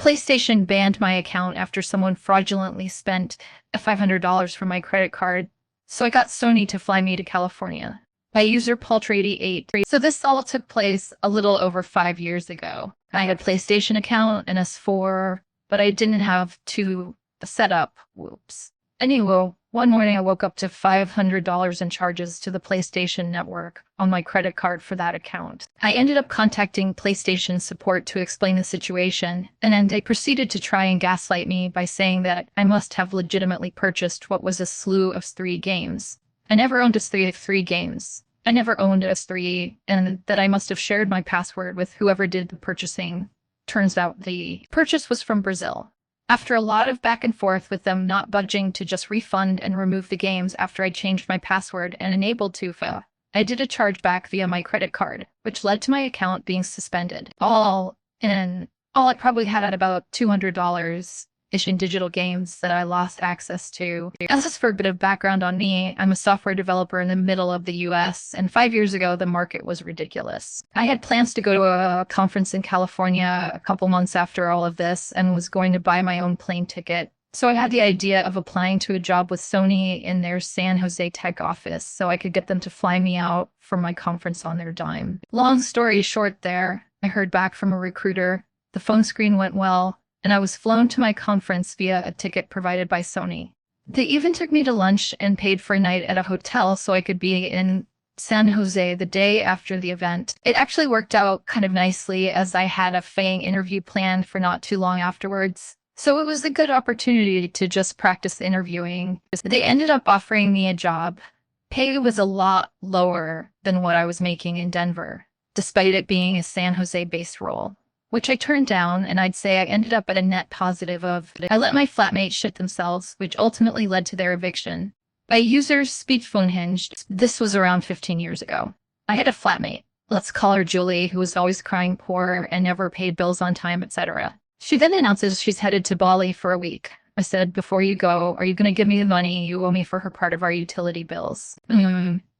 PlayStation banned my account after someone fraudulently spent $500 from my credit card, so I got Sony to fly me to California. By user Paltry88. So this all took place a little over 5 years ago. I had a PlayStation account and S4, but I didn't have two set up. Whoops. Anyway, one morning I woke up to $500 in charges to the PlayStation network on my credit card for that account. I ended up contacting PlayStation support to explain the situation, and then they proceeded to try and gaslight me by saying that I must have legitimately purchased what was a slew of 3 games. I never owned a three games. I never owned a S3, and that I must have shared my password with whoever did the purchasing. Turns out the purchase was from Brazil. After a lot of back and forth with them not budging to just refund and remove the games after I changed my password and enabled Tufa, I did a chargeback via my credit card, which led to my account being suspended. All I probably had about $200 in digital games that I lost access to. As for a bit of background on me, I'm a software developer in the middle of the US, and 5 years ago, the market was ridiculous. I had plans to go to a conference in California a couple months after all of this and was going to buy my own plane ticket. So I had the idea of applying to a job with Sony in their San Jose tech office so I could get them to fly me out for my conference on their dime. Long story short there, I heard back from a recruiter, the phone screen went well, and I was flown to my conference via a ticket provided by Sony. They even took me to lunch and paid for a night at a hotel so I could be in San Jose the day after the event. It actually worked out kind of nicely as I had a FANG interview planned for not too long afterwards. So it was a good opportunity to just practice interviewing. They ended up offering me a job. Pay was a lot lower than what I was making in Denver, despite it being a San Jose-based role, which I turned down, and I'd say I ended up at a net positive of I let my flatmates shit themselves, which ultimately led to their eviction. By users SpeedPhoneHinged, this was around 15 years ago. I had a flatmate, let's call her Julie, who was always crying poor and never paid bills on time, etc. She then announces she's headed to Bali for a week. I said, before you go, are you going to give me the money you owe me for her part of our utility bills?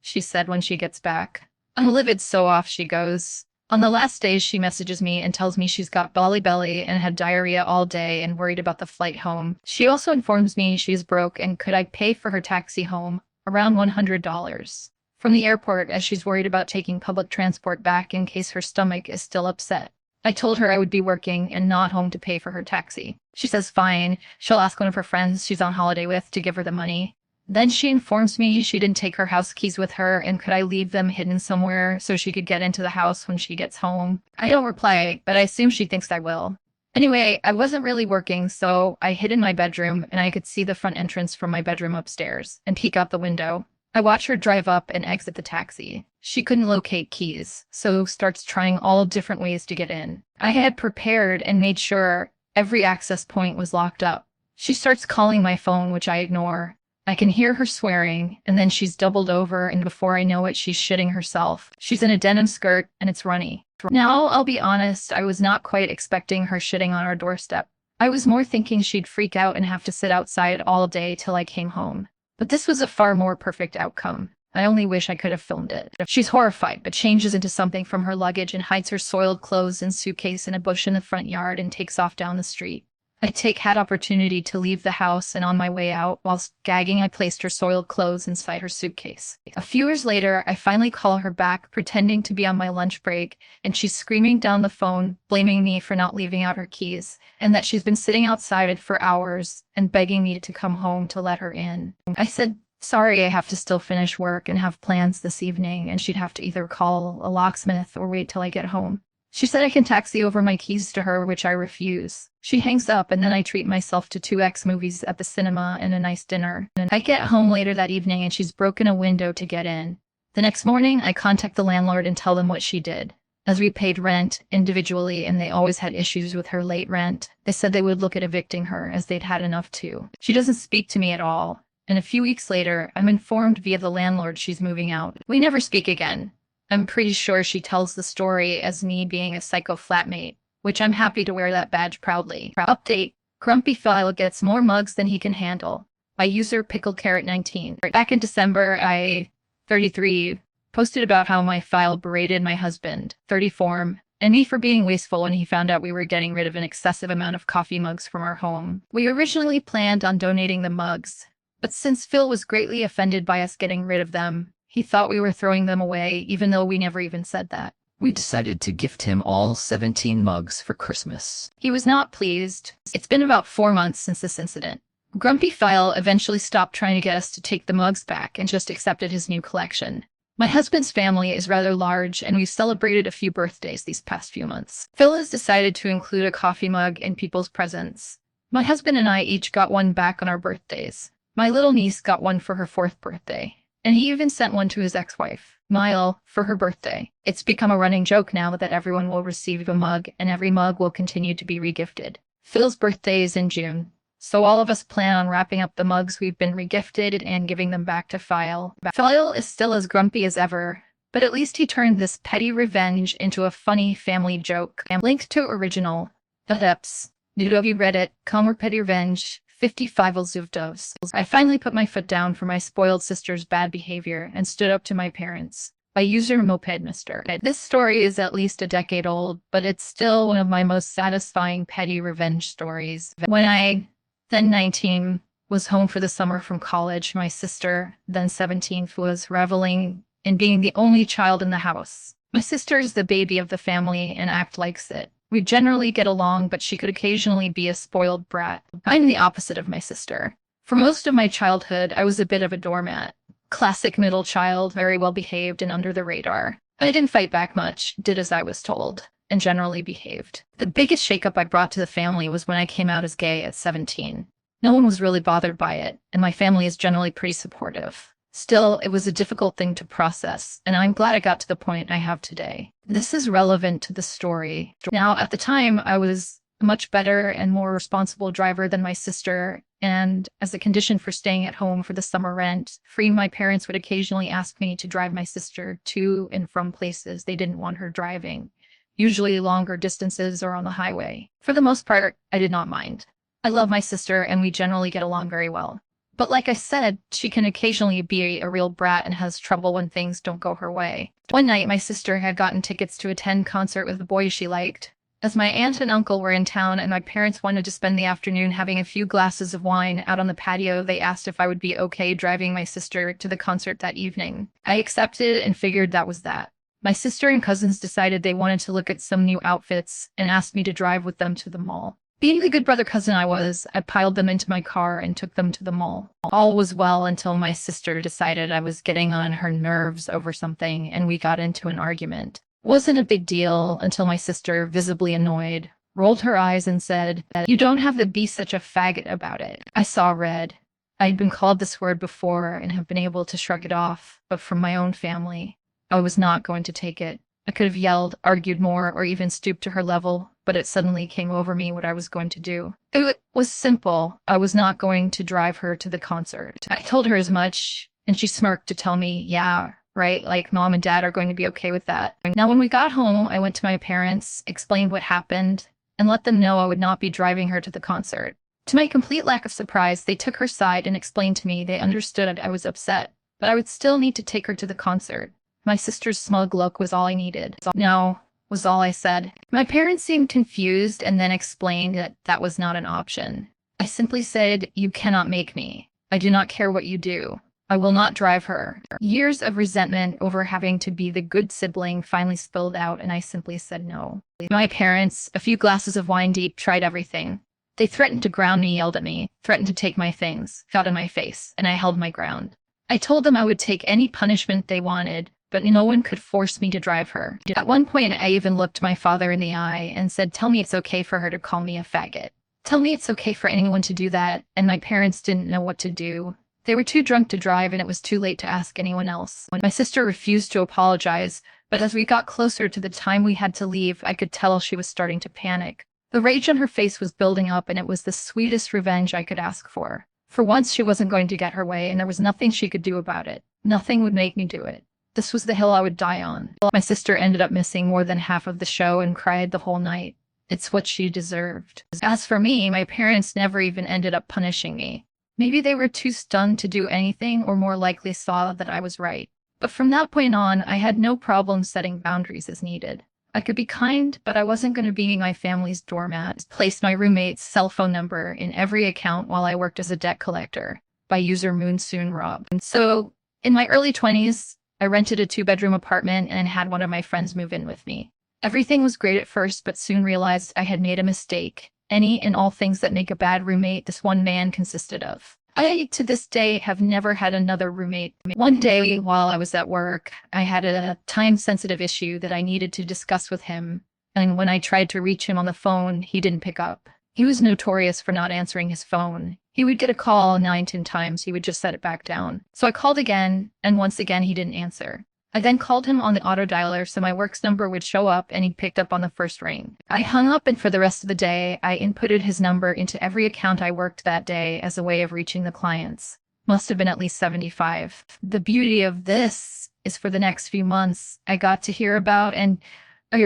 She said when she gets back. I'm livid so off, she goes. On the last day, she messages me and tells me she's got Bali belly and had diarrhea all day and worried about the flight home. She also informs me she's broke and could I pay for her taxi home, around $100, from the airport as she's worried about taking public transport back in case her stomach is still upset. I told her I would be working and not home to pay for her taxi. She says fine, she'll ask one of her friends she's on holiday with to give her the money. Then she informs me she didn't take her house keys with her and could I leave them hidden somewhere so she could get into the house when she gets home. I don't reply, but I assume she thinks I will. Anyway, I wasn't really working, so I hid in my bedroom and I could see the front entrance from my bedroom upstairs and peek out the window. I watch her drive up and exit the taxi. She couldn't locate keys, so starts trying all different ways to get in. I had prepared and made sure every access point was locked up. She starts calling my phone, which I ignore. I can hear her swearing, and then she's doubled over, and before I know it, she's shitting herself. She's in a denim skirt, and it's runny. Now, I'll be honest, I was not quite expecting her shitting on our doorstep. I was more thinking she'd freak out and have to sit outside all day till I came home. But this was a far more perfect outcome. I only wish I could have filmed it. She's horrified, but changes into something from her luggage and hides her soiled clothes and suitcase in a bush in the front yard and takes off down the street. I take that opportunity to leave the house, and on my way out, whilst gagging, I placed her soiled clothes inside her suitcase. A few years later, I finally call her back, pretending to be on my lunch break, and she's screaming down the phone, blaming me for not leaving out her keys, and that she's been sitting outside for hours and begging me to come home to let her in. I said, sorry, I have to still finish work and have plans this evening, and she'd have to either call a locksmith or wait till I get home. She said I can taxi over my keys to her, which I refuse. She hangs up, and then I treat myself to 2X movies at the cinema and a nice dinner. I get home later that evening, and she's broken a window to get in. The next morning, I contact the landlord and tell them what she did. As we paid rent individually, and they always had issues with her late rent, they said they would look at evicting her, as they'd had enough too. She doesn't speak to me at all, and a few weeks later, I'm informed via the landlord she's moving out. We never speak again. I'm pretty sure she tells the story as me being a psycho flatmate, which I'm happy to wear that badge proudly. Update: Grumpy File gets more mugs than he can handle. By user PickleCarrot19. Back in December, I, 33, posted about how my file berated my husband, 34, and me for being wasteful when he found out we were getting rid of an excessive amount of coffee mugs from our home. We originally planned on donating the mugs, but since Phil was greatly offended by us getting rid of them, he thought we were throwing them away, even though we never even said that. We decided to gift him all 17 mugs for Christmas. He was not pleased. It's been about 4 months since this incident. Grumpy Phil eventually stopped trying to get us to take the mugs back and just accepted his new collection. My husband's family is rather large, and we've celebrated a few birthdays these past few months. Phil has decided to include a coffee mug in people's presents. My husband and I each got one back on our birthdays. My little niece got one for her 4th birthday, and he even sent one to his ex-wife, Mile, for her birthday. It's become a running joke now that everyone will receive a mug, and every mug will continue to be regifted. Phil's birthday is in June, so all of us plan on wrapping up the mugs we've been regifted and giving them back to Phil. Phil is still as grumpy as ever, but at least he turned this petty revenge into a funny family joke. Linked to original. The Deps. Have you read it? Calmer Petty Revenge. 55 Zuvdovs. I finally put my foot down for my spoiled sister's bad behavior and stood up to my parents. By user Mopedmister. This story is at least a decade old, but it's still one of my most satisfying petty revenge stories. When I, then 19, was home for the summer from college, my sister, then 17, was reveling in being the only child in the house. My sister is the baby of the family and acts like it. We generally get along, but she could occasionally be a spoiled brat. I'm the opposite of my sister. For most of my childhood, I was a bit of a doormat. Classic middle child, very well behaved and under the radar. I didn't fight back much, did as I was told, and generally behaved. The biggest shakeup I brought to the family was when I came out as gay at 17. No one was really bothered by it, and my family is generally pretty supportive. Still, it was a difficult thing to process, and I'm glad I got to the point I have today. This is relevant to the story. Now, at the time, I was a much better and more responsible driver than my sister, and as a condition for staying at home for the summer rent, my parents would occasionally ask me to drive my sister to and from places they didn't want her driving, usually longer distances or on the highway. For the most part, I did not mind. I love my sister, and we generally get along very well. But like I said, she can occasionally be a real brat and has trouble when things don't go her way. One night, my sister had gotten tickets to attend a concert with the boys she liked. As my aunt and uncle were in town and my parents wanted to spend the afternoon having a few glasses of wine out on the patio, they asked if I would be okay driving my sister to the concert that evening. I accepted and figured that was that. My sister and cousins decided they wanted to look at some new outfits and asked me to drive with them to the mall. Being the good brother cousin I was, I piled them into my car and took them to the mall. All was well until my sister decided I was getting on her nerves over something and we got into an argument. Wasn't a big deal until my sister, visibly annoyed, rolled her eyes and said, "You don't have to be such a faggot about it." I saw red. I'd been called this word before and have been able to shrug it off, but from my own family, I was not going to take it. I could have yelled, argued more, or even stooped to her level, but it suddenly came over me what I was going to do. It was simple. I was not going to drive her to the concert. I told her as much, and she smirked to tell me, yeah, right, like mom and dad are going to be okay with that. Now, when we got home, I went to my parents, explained what happened, and let them know I would not be driving her to the concert. To my complete lack of surprise, they took her side and explained to me they understood I was upset, but I would still need to take her to the concert. My sister's smug look was all I needed. No, was all I said. My parents seemed confused and then explained that that was not an option. I simply said, "You cannot make me. I do not care what you do. I will not drive her." Years of resentment over having to be the good sibling finally spilled out, and I simply said no. My parents, a few glasses of wine deep, tried everything. They threatened to ground me, yelled at me, threatened to take my things, got in my face, and I held my ground. I told them I would take any punishment they wanted, but no one could force me to drive her. At one point, I even looked my father in the eye and said, "Tell me it's okay for her to call me a faggot. Tell me it's okay for anyone to do that," and my parents didn't know what to do. They were too drunk to drive, and it was too late to ask anyone else. My sister refused to apologize, but as we got closer to the time we had to leave, I could tell she was starting to panic. The rage on her face was building up, and it was the sweetest revenge I could ask for. For once, she wasn't going to get her way, and there was nothing she could do about it. Nothing would make me do it. This was the hill I would die on. My sister ended up missing more than half of the show and cried the whole night. It's what she deserved. As for me, my parents never even ended up punishing me. Maybe they were too stunned to do anything, or more likely saw that I was right. But from that point on, I had no problem setting boundaries as needed. I could be kind, but I wasn't going to be my family's doormat. Placed my roommate's cell phone number in every account while I worked as a debt collector by user Moonsoon Rob. And so in my early 20s, I rented a 2-bedroom apartment and had one of my friends move in with me. Everything was great at first, but soon realized I had made a mistake. Any and all things that make a bad roommate, this one man consisted of. I, to this day, have never had another roommate. One day, while I was at work, I had a time-sensitive issue that I needed to discuss with him, and when I tried to reach him on the phone, he didn't pick up. He was notorious for not answering his phone. He would get a call 9-10 times, he would just set it back down. So I called again, and once again, he didn't answer. I then called him on the auto dialer so my work's number would show up and he picked up on the first ring. I hung up, and for the rest of the day, I inputted his number into every account I worked that day as a way of reaching the clients. Must have been at least 75. The beauty of this is for the next few months, I got to hear about and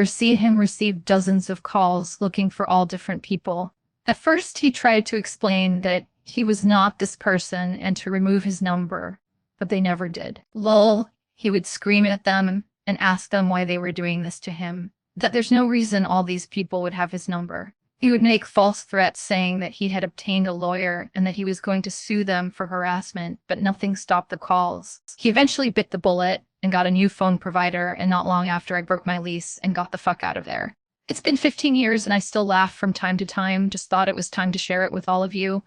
see him receive dozens of calls looking for all different people. At first, he tried to explain that he was not this person and to remove his number, but they never did. Lol. He would scream at them and ask them why they were doing this to him, that there's no reason all these people would have his number. He would make false threats saying that he had obtained a lawyer and that he was going to sue them for harassment, but nothing stopped the calls. He eventually bit the bullet and got a new phone provider, and not long after I broke my lease and got the fuck out of there. It's been 15 years and I still laugh from time to time. Just thought it was time to share it with all of you.